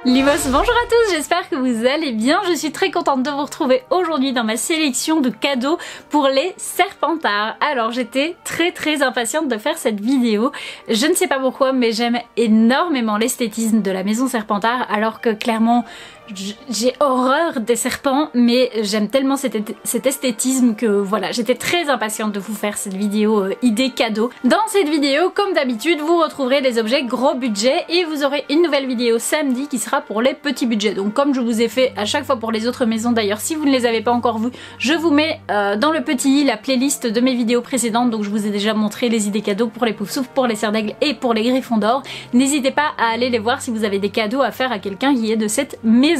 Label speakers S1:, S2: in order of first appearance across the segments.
S1: Limos, bonjour à tous, j'espère que vous allez bien. Je suis très contente de vous retrouver aujourd'hui dans ma sélection de cadeaux pour les Serpentards. Alors j'étais très impatiente de faire cette vidéo. Je ne sais pas pourquoi, mais j'aime énormément l'esthétisme de la maison Serpentard, alors que clairement j'ai horreur des serpents, mais j'aime tellement cet esthétisme que voilà, j'étais très impatiente de vous faire cette vidéo idée cadeau. Dans cette vidéo, comme d'habitude, vous retrouverez les objets gros budget et vous aurez une nouvelle vidéo samedi qui sera pour les petits budgets. Donc comme je vous ai fait à chaque fois pour les autres maisons, d'ailleurs si vous ne les avez pas encore vues, je vous mets dans le petit i la playlist de mes vidéos précédentes. Donc je vous ai déjà montré les idées cadeaux pour les Poufsouffles, pour les Serres d'Aigle et pour les Griffons d'Or. N'hésitez pas à aller les voir si vous avez des cadeaux à faire à quelqu'un qui est de cette maison.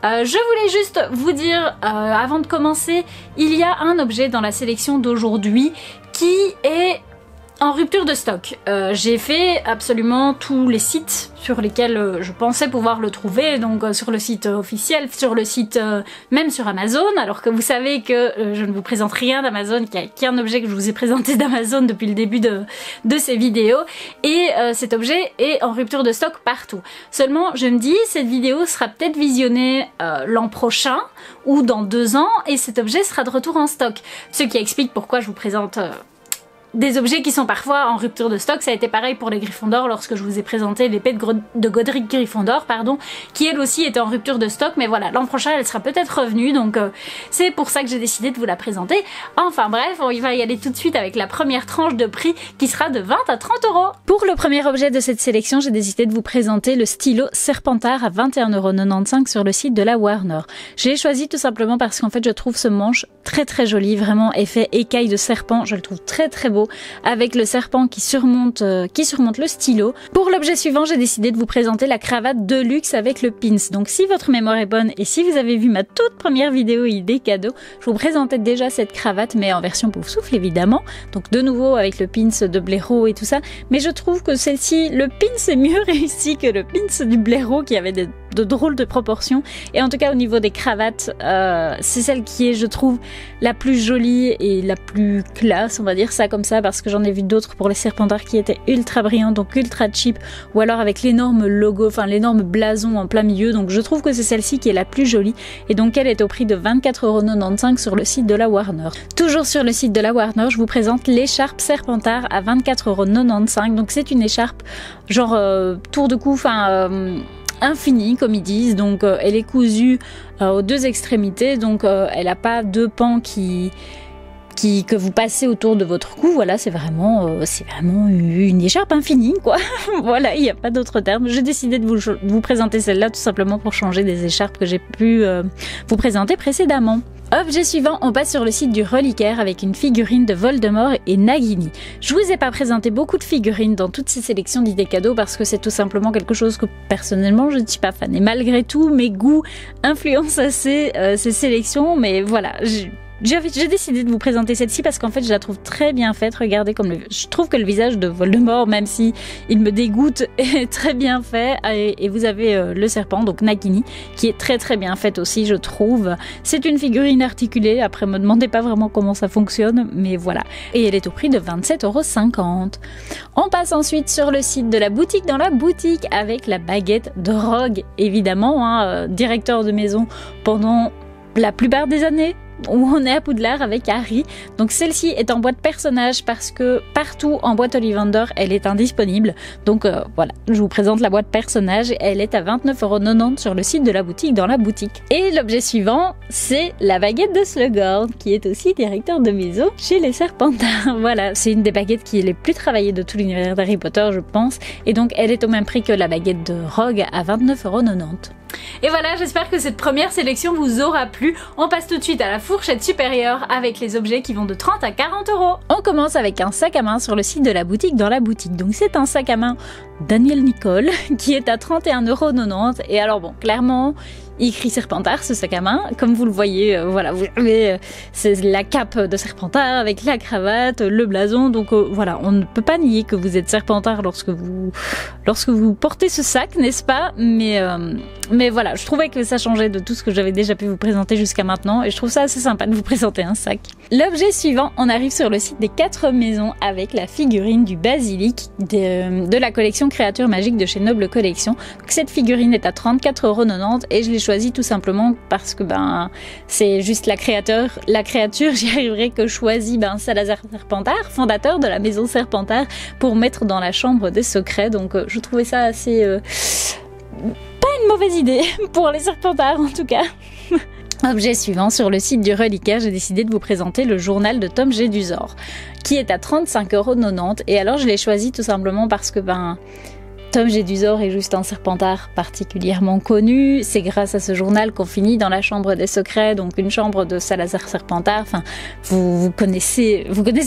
S1: Je voulais juste vous dire, avant de commencer, il y a un objet dans la sélection d'aujourd'hui qui est en rupture de stock. J'ai fait absolument tous les sites sur lesquels je pensais pouvoir le trouver, donc sur le site officiel, sur le site même sur Amazon, alors que vous savez que je ne vous présente rien d'Amazon, qu'il n'y a qu'un objet que je vous ai présenté d'Amazon depuis le début de ces vidéos, et cet objet est en rupture de stock partout. Seulement, je me dis, cette vidéo sera peut-être visionnée l'an prochain, ou dans 2 ans, et cet objet sera de retour en stock. Ce qui explique pourquoi je vous présente des objets qui sont parfois en rupture de stock. Ça a été pareil pour les Griffons d'Or lorsque je vous ai présenté l'épée de Godric Gryffondor, pardon, qui elle aussi était en rupture de stock, mais voilà, l'an prochain elle sera peut-être revenue, donc c'est pour ça que j'ai décidé de vous la présenter. Enfin bref, on va y aller tout de suite avec la première tranche de prix qui sera de 20 à 30 €. Pour le premier objet de cette sélection, j'ai décidé de vous présenter le stylo Serpentard à 21,95 € sur le site de la Warner. J'ai choisi tout simplement parce qu'en fait je trouve ce manche très joli, vraiment effet écaille de serpent, je le trouve très beau, avec le serpent qui surmonte le stylo. Pour l'objet suivant, j'ai décidé de vous présenter la cravate de luxe avec le pins. Donc si votre mémoire est bonne et si vous avez vu ma toute première vidéo idée cadeau, je vous présentais déjà cette cravate, mais en version Poufsouffle évidemment. Donc de nouveau avec le pins de blaireau et tout ça. Mais je trouve que celle-ci, le pins est mieux réussi que le pins du blaireau qui avait de drôles de proportions. Et en tout cas au niveau des cravates, c'est celle qui est, je trouve, la plus jolie et la plus classe, on va dire ça comme ça, parce que j'en ai vu d'autres pour les Serpentards qui étaient ultra brillants, donc ultra cheap, ou alors avec l'énorme logo, enfin l'énorme blason en plein milieu. Donc je trouve que c'est celle-ci qui est la plus jolie, et donc elle est au prix de 24,95 € sur le site de la Warner. Toujours sur le site de la Warner, je vous présente l'écharpe Serpentard à 24,95 €. Donc c'est une écharpe genre tour de cou, enfin infinie comme ils disent, donc elle est cousue aux 2 extrémités, donc elle n'a pas 2 pans que vous passez autour de votre cou. Voilà, c'est vraiment une écharpe infinie quoi. Voilà, il n'y a pas d'autre terme. J'ai décidé de vous présenter celle-là tout simplement pour changer des écharpes que j'ai pu vous présenter précédemment. Objet suivant, on passe sur le site du reliquaire avec une figurine de Voldemort et Nagini. Je vous ai pas présenté beaucoup de figurines dans toutes ces sélections d'idées cadeaux parce que c'est tout simplement quelque chose que personnellement je ne suis pas fan. Et malgré tout, mes goûts influencent assez ces sélections, mais voilà, j'ai décidé de vous présenter celle-ci parce qu'en fait je la trouve très bien faite. Regardez je trouve que le visage de Voldemort, même si il me dégoûte, est très bien fait, et vous avez le serpent, donc Nagini, qui est très bien faite aussi, je trouve. C'est une figurine articulée, après me demandez pas vraiment comment ça fonctionne, mais voilà. Et elle est au prix de 27,50 €. On passe ensuite sur le site de la boutique dans la boutique avec la baguette de Rogue, évidemment, directeur de maison pendant la plupart des années où on est à Poudlard avec Harry. Donc celle-ci est en boîte personnage parce que partout en boîte Ollivander elle est indisponible. Donc voilà, je vous présente la boîte personnage. Elle est à 29,90 € sur le site de la boutique dans la boutique. Et l'objet suivant, c'est la baguette de Slughorn qui est aussi directeur de maison chez les Serpentards. Voilà, c'est une des baguettes qui est les plus travaillées de tout l'univers d'Harry Potter, je pense. Et donc elle est au même prix que la baguette de Rogue à 29,90 €. Et voilà, j'espère que cette première sélection vous aura plu. On passe tout de suite à la fourchette supérieure avec les objets qui vont de 30 à 40 €. On commence avec un sac à main sur le site de la boutique dans la boutique. Donc c'est un sac à main Daniel Nicole qui est à 31,90 €. Et alors bon, clairement, il écrit Serpentard ce sac à main, comme vous le voyez, voilà, vous avez c'est la cape de Serpentard avec la cravate, le blason, donc voilà, on ne peut pas nier que vous êtes Serpentard lorsque vous portez ce sac, n'est-ce pas? Mais voilà, je trouvais que ça changeait de tout ce que j'avais déjà pu vous présenter jusqu'à maintenant, et je trouve ça assez sympa de vous présenter un sac. L'objet suivant, on arrive sur le site des 4 maisons avec la figurine du basilic de la collection créature magique de chez Noble Collection. Donc, cette figurine est à 34,90 € et je l'ai choisie tout simplement parce que c'est juste la créature, j'y arriverai, que choisit Salazar Serpentard, fondateur de la maison Serpentard, pour mettre dans la chambre des secrets. Donc je trouvais ça assez pas une mauvaise idée pour les Serpentards en tout cas. Objet suivant, sur le site du reliquaire, j'ai décidé de vous présenter le journal de Tom Jedusor, qui est à 35,90 €. Et alors je l'ai choisi tout simplement parce que Tom Jedusor est juste un Serpentard particulièrement connu. C'est grâce à ce journal qu'on finit dans la chambre des secrets, donc une chambre de Salazar Serpentard. Enfin, vous connaissez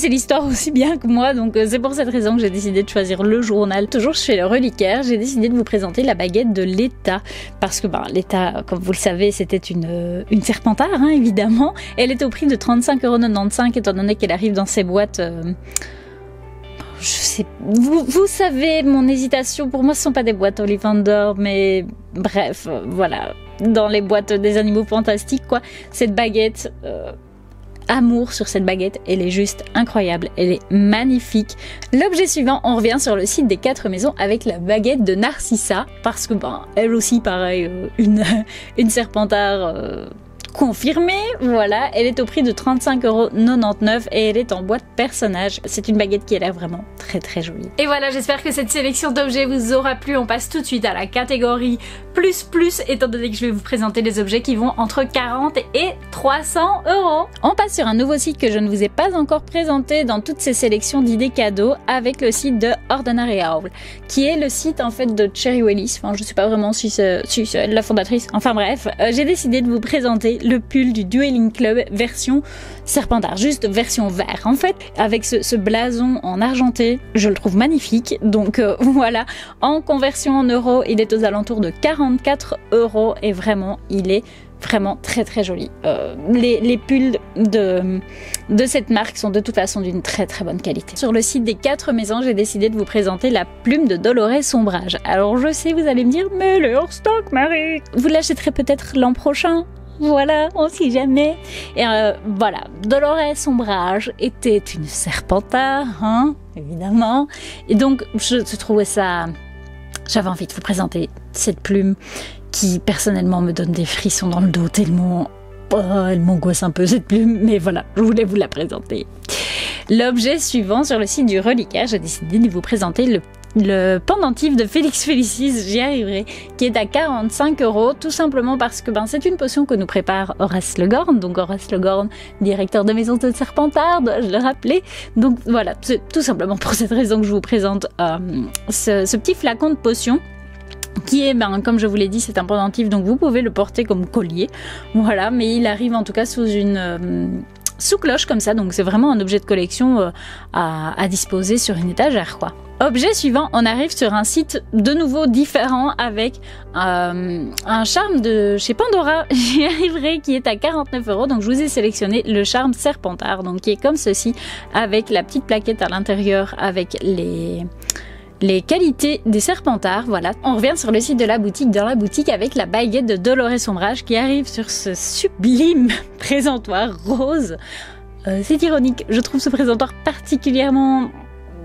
S1: l'histoire aussi bien que moi, donc c'est pour cette raison que j'ai décidé de choisir le journal. Toujours chez le reliquaire, j'ai décidé de vous présenter la baguette de l'État, parce que l'État, comme vous le savez, c'était une Serpentard, hein, évidemment. Elle est au prix de 35,95 €, étant donné qu'elle arrive dans ces boîtes. Je sais, vous savez mon hésitation, pour moi ce sont pas des boîtes Ollivander, mais bref, voilà, dans les boîtes des animaux fantastiques quoi, cette baguette, amour sur cette baguette, elle est juste incroyable, elle est magnifique. L'objet suivant, on revient sur le site des 4 maisons avec la baguette de Narcissa, parce que elle aussi pareil, une Serpentard confirmée, voilà, elle est au prix de 35,99 € et elle est en boîte personnage. C'est une baguette qui a l'air vraiment très très jolie. Et voilà, j'espère que cette sélection d'objets vous aura plu. On passe tout de suite à la catégorie plus, étant donné que je vais vous présenter des objets qui vont entre 40 et 300 €. On passe sur un nouveau site que je ne vous ai pas encore présenté dans toutes ces sélections d'idées cadeaux, avec le site de Ordinary Owl, qui est le site en fait de Cherry Willis. Enfin, je sais pas vraiment si c'est la fondatrice. Enfin bref, j'ai décidé de vous présenter le pull du Dueling Club version Serpentard, juste version vert en fait, avec ce blason en argenté. Je le trouve magnifique, donc voilà, en conversion en euros, il est aux alentours de 44 € et vraiment, il est vraiment très très joli. Les pulls de cette marque sont de toute façon d'une très très bonne qualité. Sur le site des 4 maisons, j'ai décidé de vous présenter la plume de Dolores Sombrage. Alors je sais, vous allez me dire, mais elle est hors stock Marie, vous l'achèterez peut-être l'an prochain. Voilà, on sait jamais. Et voilà, Dolores Sombrage était une Serpentard, hein, évidemment. Et donc, je trouvais ça... J'avais envie de vous présenter cette plume qui, personnellement, me donne des frissons dans le dos tellement... elle m'angoisse un peu, cette plume. Mais voilà, je voulais vous la présenter. L'objet suivant, sur le site du reliquaire, j'ai décidé de vous présenter le pendentif de Félix Félicis, j'y arriverai, qui est à 45 €, tout simplement parce que c'est une potion que nous prépare Horace Le Gorn, donc Horace Le Gorn, directeur de maison de Serpentard, dois-je le rappeler. Donc voilà, c'est tout simplement pour cette raison que je vous présente ce petit flacon de potion, qui est, comme je vous l'ai dit, c'est un pendentif, donc vous pouvez le porter comme collier, voilà, mais il arrive en tout cas sous une... sous cloche comme ça, donc c'est vraiment un objet de collection à disposer sur une étagère quoi. Objet suivant, on arrive sur un site de nouveau différent avec un charme de chez Pandora, j'y arriverai, qui est à 49 €, donc je vous ai sélectionné le charme Serpentard, donc qui est comme ceci, avec la petite plaquette à l'intérieur avec les qualités des Serpentards, voilà. On revient sur le site de la boutique, dans la boutique avec la baguette de Dolores Sombrage qui arrive sur ce sublime présentoir rose. C'est ironique, je trouve ce présentoir particulièrement...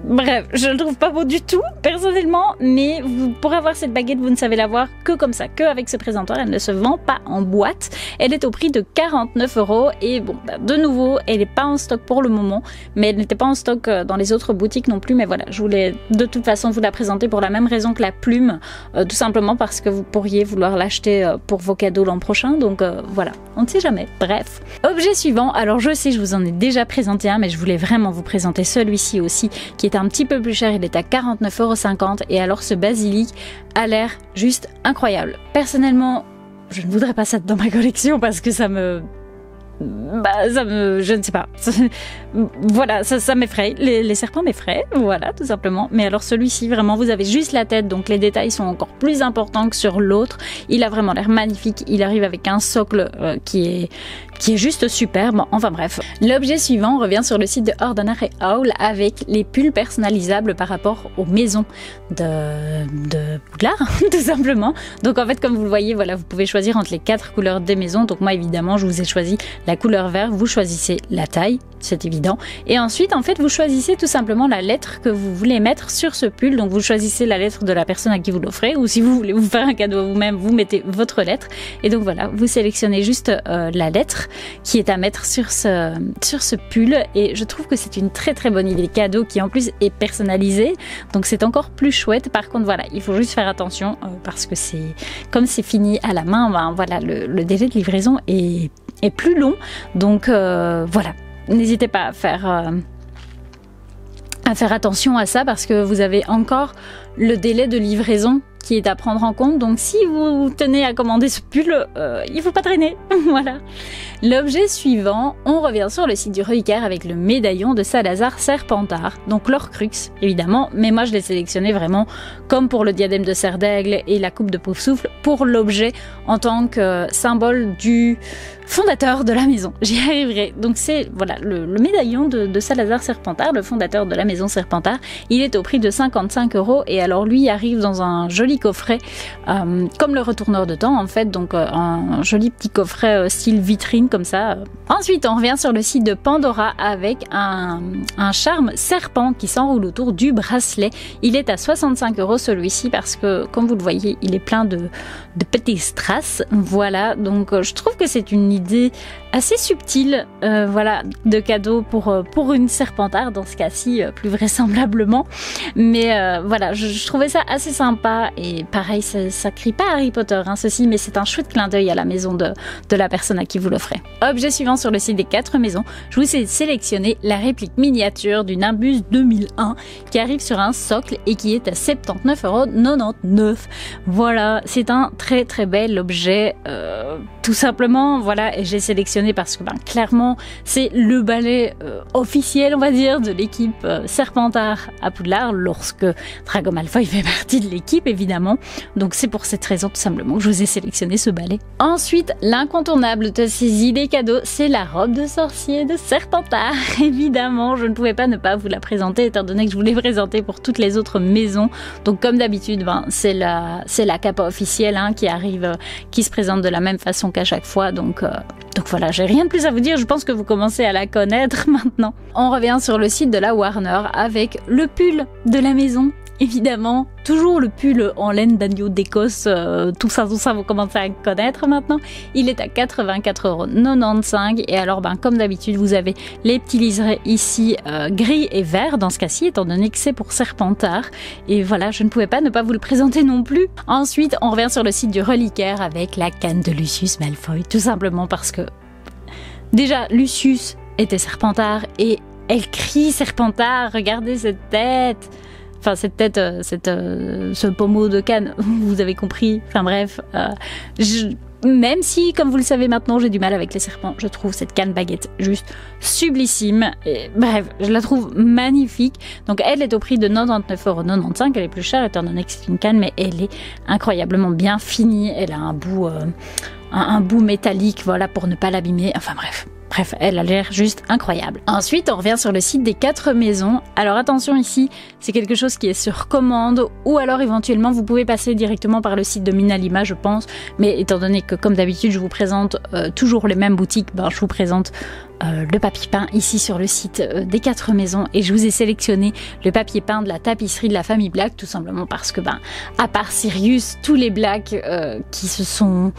S1: Bref, je ne le trouve pas beau du tout, personnellement, mais pour avoir cette baguette, vous ne savez l'avoir que comme ça, que avec ce présentoir. Elle ne se vend pas en boîte. Elle est au prix de 49 € et bon, de nouveau, elle n'est pas en stock pour le moment, mais elle n'était pas en stock dans les autres boutiques non plus. Mais voilà, je voulais de toute façon vous la présenter pour la même raison que la plume, tout simplement parce que vous pourriez vouloir l'acheter pour vos cadeaux l'an prochain. Donc voilà, on ne sait jamais. Bref. Objet suivant, alors je sais, je vous en ai déjà présenté un, mais je voulais vraiment vous présenter celui-ci aussi, qui est un petit peu plus cher, il est à 49,50 € et alors ce basilic a l'air juste incroyable. Personnellement, je ne voudrais pas ça dans ma collection parce que je ne sais pas. Voilà, ça m'effraie. Les serpents m'effraient, voilà, tout simplement. Mais alors celui-ci, vraiment, vous avez juste la tête, donc les détails sont encore plus importants que sur l'autre. Il a vraiment l'air magnifique. Il arrive avec un socle qui qui est juste superbe. Enfin bref. L'objet suivant revient sur le site de Ordinary Owl avec les pulls personnalisables par rapport aux maisons de Poudlard, tout simplement. Donc en fait, comme vous le voyez, voilà, vous pouvez choisir entre les 4 couleurs des maisons. Donc moi, évidemment, je vous ai choisi la couleur vert. Vous choisissez la taille, c'est évident. Et ensuite, en fait, vous choisissez tout simplement la lettre que vous voulez mettre sur ce pull. Donc vous choisissez la lettre de la personne à qui vous l'offrez, ou si vous voulez vous faire un cadeau à vous-même, vous mettez votre lettre. Et donc voilà, vous sélectionnez juste la lettre qui est à mettre sur ce pull, et je trouve que c'est une très très bonne idée cadeau qui en plus est personnalisée, donc c'est encore plus chouette. Par contre voilà, il faut juste faire attention parce que comme c'est fini à la main, ben, voilà, le délai de livraison est plus long, donc voilà, n'hésitez pas à faire attention à ça parce que vous avez encore le délai de livraison qui est à prendre en compte. Donc si vous tenez à commander ce pull, il faut pas traîner. Voilà. L'objet suivant, on revient sur le site du Reliquaire avec le médaillon de Salazar Serpentard. Donc l'Orcrux, évidemment, mais moi je l'ai sélectionné vraiment comme pour le diadème de Serre d'Aigle et la coupe de Poufsouffle, pour l'objet en tant que symbole du fondateur de la maison. J'y arriverai. Donc c'est voilà le médaillon de Salazar Serpentard, le fondateur de la maison Serpentard. Il est au prix de 55 € et alors lui arrive dans un joli coffret comme le retourneur de temps en fait, donc un joli petit coffret style vitrine comme ça. Ensuite on revient sur le site de Pandora avec un charme serpent qui s'enroule autour du bracelet. Il est à 65 € celui-ci parce que comme vous le voyez il est plein de petits strass. Voilà, donc je trouve que c'est une idée assez subtile voilà, de cadeau pour une Serpentard dans ce cas-ci plus vraisemblablement, mais voilà, je trouvais ça assez sympa. Et pareil, ça crie pas Harry Potter hein, ceci, mais c'est un chouette clin d'œil à la maison de la personne à qui vous l'offrez. Objet suivant sur le site des 4 maisons, je vous ai sélectionné la réplique miniature du Nimbus 2001 qui arrive sur un socle et qui est à 79,99 €. Voilà, c'est un très très bel objet, tout simplement. Voilà, et j'ai sélectionné parce que clairement c'est le balai officiel, on va dire, de l'équipe Serpentard à Poudlard lorsque Drago Malfoy fait partie de l'équipe évidemment. Donc c'est pour cette raison tout simplement que je vous ai sélectionné ce balai. Ensuite, l'incontournable de ces idées cadeaux, c'est la robe de sorcier de Serpentard. Évidemment, je ne pouvais pas ne pas vous la présenter étant donné que je vous l'ai présentée pour toutes les autres maisons. Donc comme d'habitude, c'est la capa officielle hein, qui arrive, qui se présente de la même façon qu'à chaque fois. Donc voilà, j'ai rien de plus à vous dire, je pense que vous commencez à la connaître maintenant. On revient sur le site de la Warner avec le pull de la maison. Évidemment, toujours le pull en laine d'agneau d'Écosse, tout ça vous commencez à connaître maintenant. Il est à 84,95 € et alors comme d'habitude vous avez les petits liserés ici gris et vert dans ce cas-ci étant donné que c'est pour Serpentard. Et voilà, je ne pouvais pas ne pas vous le présenter non plus. Ensuite, on revient sur le site du Reliquaire avec la canne de Lucius Malfoy, tout simplement parce que déjà Lucius était Serpentard et elle crie Serpentard, regardez cette tête. Enfin, cette tête, ce pommeau de canne, vous avez compris. Enfin bref, même si, comme vous le savez maintenant, j'ai du mal avec les serpents, je trouve cette canne baguette juste sublissime. Et, bref, je la trouve magnifique. Donc elle est au prix de 99,95 €. Elle est plus chère étant donné que c'est une canne, mais elle est incroyablement bien finie. Elle a un bout métallique, voilà, pour ne pas l'abîmer. Enfin bref. Bref, elle a l'air juste incroyable. Ensuite, on revient sur le site des 4 maisons. Alors attention ici, c'est quelque chose qui est sur commande ou alors éventuellement vous pouvez passer directement par le site de Minalima, je pense. Mais étant donné que comme d'habitude je vous présente toujours les mêmes boutiques, je vous présente le papier peint ici sur le site des 4 maisons et je vous ai sélectionné le papier peint de la tapisserie de la famille Black tout simplement parce que à part Sirius, tous les Black qui se sont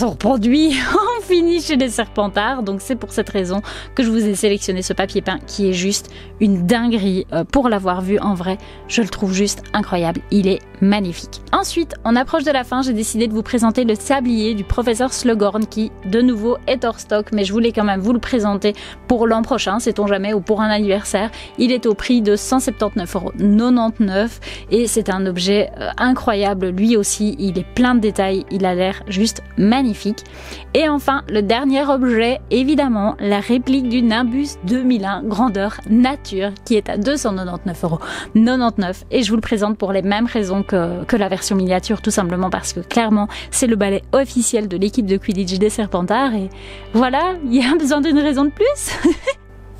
S1: reproduits en fini chez les Serpentards. Donc c'est pour cette raison que je vous ai sélectionné ce papier peint qui est juste une dinguerie. Pour l'avoir vu en vrai, je le trouve juste incroyable. Il est magnifique. Ensuite, on approche de la fin. J'ai décidé de vous présenter le sablier du professeur Slughorn qui, de nouveau, est hors stock. Mais je voulais quand même vous le présenter pour l'an prochain, sait-on jamais, ou pour un anniversaire. Il est au prix de 179,99 € et c'est un objet incroyable. Lui aussi, il est plein de détails. Il a l'air juste magnifique. Et enfin, le dernier objet, évidemment, la réplique du Nimbus 2001 grandeur nature qui est à 299,99 € et je vous le présente pour les mêmes raisons que la version miniature, tout simplement parce que clairement, c'est le balai officiel de l'équipe de Quidditch des Serpentards et voilà, il y a besoin d'une raison de plus.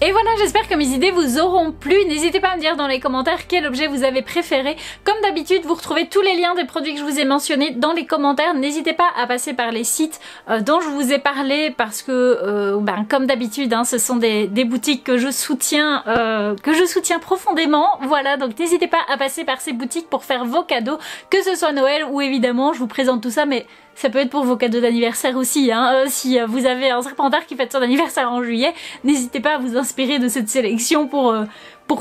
S1: Et voilà, j'espère que mes idées vous auront plu. N'hésitez pas à me dire dans les commentaires quel objet vous avez préféré. Comme d'habitude, vous retrouvez tous les liens des produits que je vous ai mentionnés dans les commentaires. N'hésitez pas à passer par les sites dont je vous ai parlé parce que, comme d'habitude, ce sont des boutiques que je soutiens profondément. Voilà, donc n'hésitez pas à passer par ces boutiques pour faire vos cadeaux, que ce soit Noël ou évidemment, je vous présente tout ça, mais ça peut être pour vos cadeaux d'anniversaire aussi, si vous avez un Serpentard qui fête son anniversaire en juillet, n'hésitez pas à vous inspirer de cette sélection pour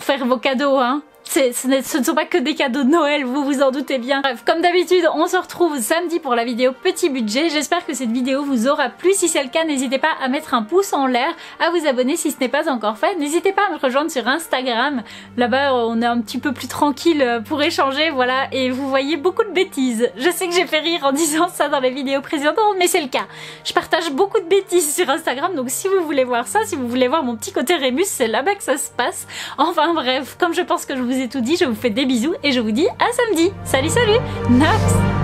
S1: faire vos cadeaux, Ce ne sont pas que des cadeaux de Noël, vous vous en doutez bien. Bref, comme d'habitude, on se retrouve samedi pour la vidéo petit budget. J'espère que cette vidéo vous aura plu. Si c'est le cas, n'hésitez pas à mettre un pouce en l'air, à vous abonner si ce n'est pas encore fait. N'hésitez pas à me rejoindre sur Instagram. Là-bas, on est un petit peu plus tranquille pour échanger, voilà. Et vous voyez beaucoup de bêtises. Je sais que j'ai fait rire en disant ça dans les vidéos précédentes, mais c'est le cas. Je partage beaucoup de bêtises sur Instagram, donc si vous voulez voir ça, si vous voulez voir mon petit côté Rémus, c'est là-bas que ça se passe. Enfin bref, comme je pense que je vous ai tout dit, je vous fais des bisous et je vous dis à samedi. Salut, salut, Nox!